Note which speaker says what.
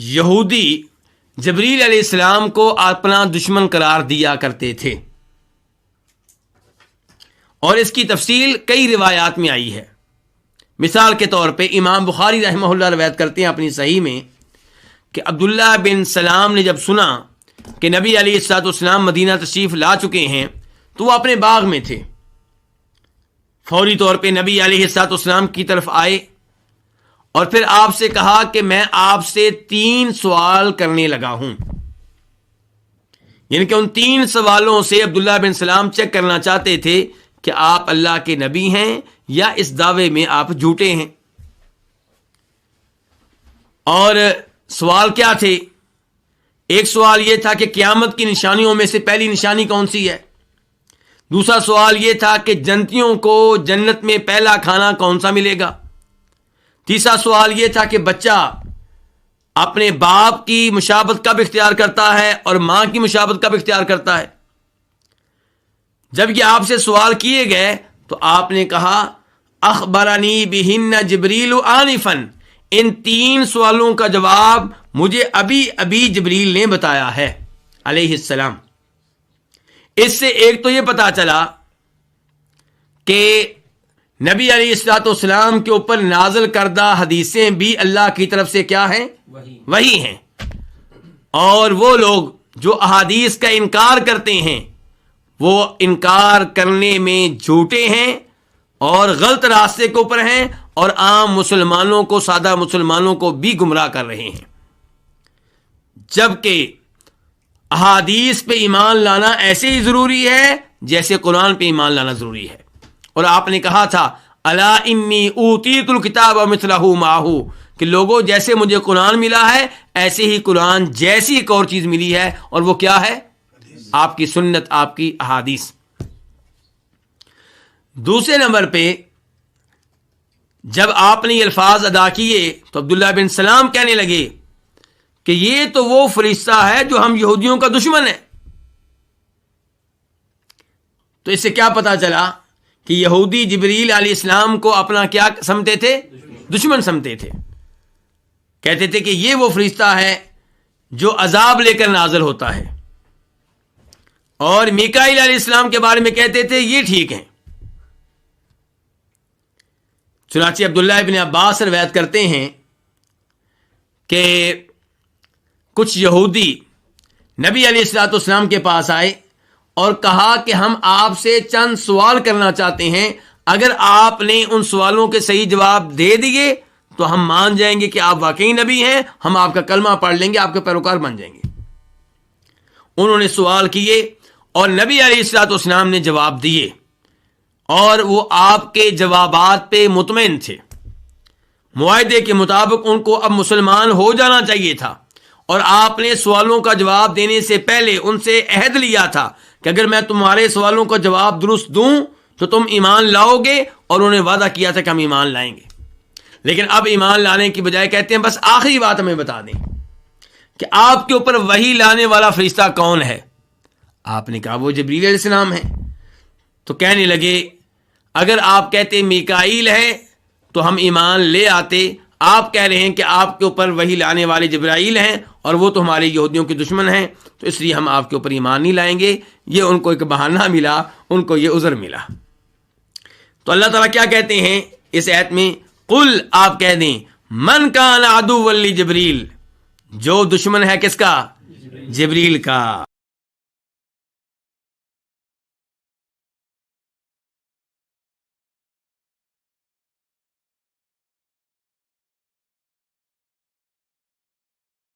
Speaker 1: یہودی جبریل علیہ السلام کو اپنا دشمن قرار دیا کرتے تھے، اور اس کی تفصیل کئی روایات میں آئی ہے۔ مثال کے طور پہ امام بخاری رحمہ اللہ روایت کرتے ہیں اپنی صحیح میں کہ عبداللہ بن سلام نے جب سنا کہ نبی علیہ الصلوۃ والسلام مدینہ تشریف لا چکے ہیں تو وہ اپنے باغ میں تھے، فوری طور پہ نبی علیہ الصلوۃ والسلام کی طرف آئے اور پھر آپ سے کہا کہ میں آپ سے 3 سوال کرنے لگا ہوں، یعنی کہ ان 3 سوالوں سے عبداللہ بن سلام چیک کرنا چاہتے تھے کہ آپ اللہ کے نبی ہیں یا اس دعوے میں آپ جھوٹے ہیں۔ اور سوال کیا تھے؟ ایک سوال یہ تھا کہ قیامت کی نشانیوں میں سے پہلی نشانی کون سی ہے؟ دوسرا سوال یہ تھا کہ جنتیوں کو جنت میں پہلا کھانا کون سا ملے گا؟ تیسرا سوال یہ تھا کہ بچہ اپنے باپ کی مشابہت کب اختیار کرتا ہے اور ماں کی مشابہت کب اختیار کرتا ہے؟ جب یہ آپ سے سوال کیے گئے تو آپ نے کہا اخبرنی بہن جبریل آنفا، ان 3 سوالوں کا جواب مجھے ابھی جبریل نے بتایا ہے علیہ السلام۔ اس سے ایک تو یہ پتا چلا کہ نبی علیہ الصلوۃ والسلام کے اوپر نازل کردہ حدیثیں بھی اللہ کی طرف سے کیا ہیں؟ وحی ہیں، اور وہ لوگ جو احادیث کا انکار کرتے ہیں وہ انکار کرنے میں جھوٹے ہیں اور غلط راستے کے اوپر ہیں، اور عام مسلمانوں کو، سادہ مسلمانوں کو بھی گمراہ کر رہے ہیں۔ جبکہ احادیث پہ ایمان لانا ایسے ہی ضروری ہے جیسے قرآن پہ ایمان لانا ضروری ہے۔ اور آپ نے کہا تھا الا انی اوتیت الکتاب مثلہ معہ، کہ لوگوں جیسے مجھے قرآن ملا ہے ایسے ہی قرآن جیسی ایک اور چیز ملی ہے، اور وہ کیا ہے؟ آپ کی سنت، آپ کی احادیث۔ دوسرے نمبر پہ جب آپ نے یہ الفاظ ادا کیے تو عبداللہ بن سلام کہنے لگے کہ یہ تو وہ فرشتہ ہے جو ہم یہودیوں کا دشمن ہے۔ تو اس سے کیا پتا چلا کہ یہودی جبریل علیہ السلام کو اپنا کیا سمجھتے تھے؟ دشمن سمجھتے تھے۔ کہتے تھے کہ یہ وہ فرشتہ ہے جو عذاب لے کر نازل ہوتا ہے، اور میکائیل علیہ السلام کے بارے میں کہتے تھے یہ ٹھیک ہیں۔ چنانچہ عبداللہ ابن عباس روایت کرتے ہیں کہ کچھ یہودی نبی علیہ الصلوۃ والسلام کے پاس آئے اور کہا کہ ہم آپ سے چند سوال کرنا چاہتے ہیں، اگر آپ نے ان سوالوں کے صحیح جواب دے دیے تو ہم مان جائیں گے کہ آپ واقعی نبی ہیں، ہم آپ کا کلمہ پڑھ لیں گے، آپ کے پیروکار بن جائیں گے۔ انہوں نے سوال کیے اور نبی علیہ الصلوۃ والسلام نے جواب دیے، اور وہ آپ کے جوابات پہ مطمئن تھے۔ معاہدے کے مطابق ان کو اب مسلمان ہو جانا چاہیے تھا، اور آپ نے سوالوں کا جواب دینے سے پہلے ان سے عہد لیا تھا کہ اگر میں تمہارے سوالوں کا جواب درست دوں تو تم ایمان لاؤ گے، اور انہوں نے وعدہ کیا تھا کہ ہم ایمان لائیں گے۔ لیکن اب ایمان لانے کی بجائے کہتے ہیں بس آخری بات ہمیں بتا دیں کہ آپ کے اوپر وحی لانے والا فرشتہ کون ہے؟ آپ نے کہا وہ جبریل علیہ السلام ہے۔ تو کہنے لگے اگر آپ کہتے میکائیل ہے تو ہم ایمان لے آتے، آپ کہہ رہے ہیں کہ آپ کے اوپر وحی لانے والے جبرائیل ہیں اور وہ تو ہمارے یہودیوں کے دشمن ہیں، تو اس لیے ہم آپ کے اوپر ایمان نہیں لائیں گے۔ یہ ان کو ایک بہانہ ملا، ان کو یہ عذر ملا۔ تو اللہ تعالیٰ کیا کہتے ہیں اس آیت میں؟ قل، آپ کہہ دیں من کان عدوا لجبریل، جو دشمن ہے کس کا؟ جبریل کا۔